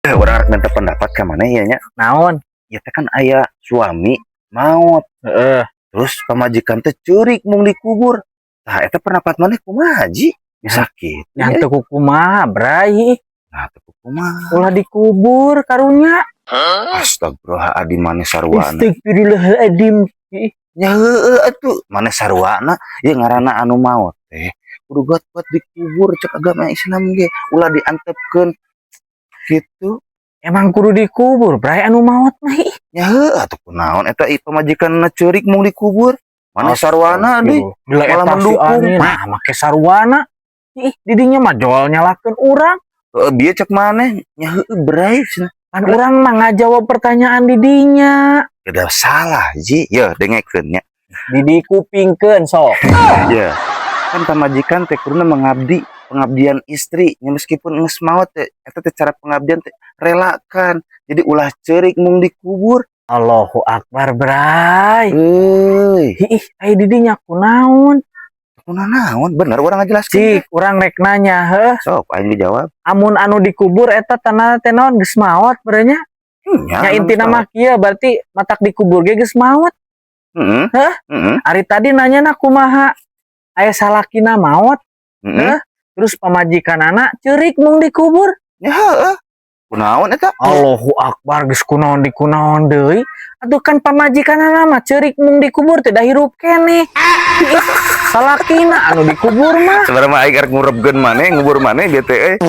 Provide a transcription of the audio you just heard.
Orang harus minta pendapat ke mana ya nya? Naon? Ya teh kan aya suami maut, terus pamajikan teh ceurik mung dikubur. Tah eta pendapat maneh kumaha Ji? Bisa kitu. Yang teu kumaha, Bray. Nah, teu kumaha. Ulah dikubur karunya. Astagfirullahaladzim maneh sarwana. Astagfirullahaladzim. Ya heueuh atuh, maneh sarwana ieu ngaranna anu maot teh kudu got-got dikubur cek agama Islam ge, ulah diantepkeun gitu. Emang kudu dikubur, Bray anu maot mah. Ya heueuh atuh kunaon eta pamajikanna ceurik mung dikubur. Maneh sarwana deui malah mendukung. Nah, make sarwana. Ih, didinya mah joal nyalakeun urang. Bieu cek maneh nya heueuh Bray cenah. Kan urang mah ngajawab pertanyaan didinya. Udah salah Ji, ya dengekeun nya. Didi kupingkeun sok. Ya. Kan pamajikan teh kuduna mengabdi, pengabdian istri nya meskipun geus maot teh eta teh cara pengabdian teh relakan. Jadi ulah ceurik mung dikubur. Allahu Akbar, Bray. Euy, Ih, aya didinya kunaon? kunaon naon? Bener urang ngajelaskeun. Cik, urang rek nanya, heuh. Sok aing dijawab. Amun anu dikubur eta tanah teh naon geus maot berenya? Nya Ya intina mah kieu berarti matak dikubur ge geus maot. Heeh. Hah? Heeh. Ari tadi nanyana kumaha? Aya salakina maot, Heeh. terus pamajikanana ceurik mung dikubur. Ya heueuh. Kunaon eta? Allahu Akbar geus kunaon dikunaon deui. Atuh kan pamajikanana mah ceurik mung dikubur teh da hirup keneh. Salakina anu dikubur mah. Sebenarnya mah aing arek ngurebkeun maneh, ngubur maneh BTE.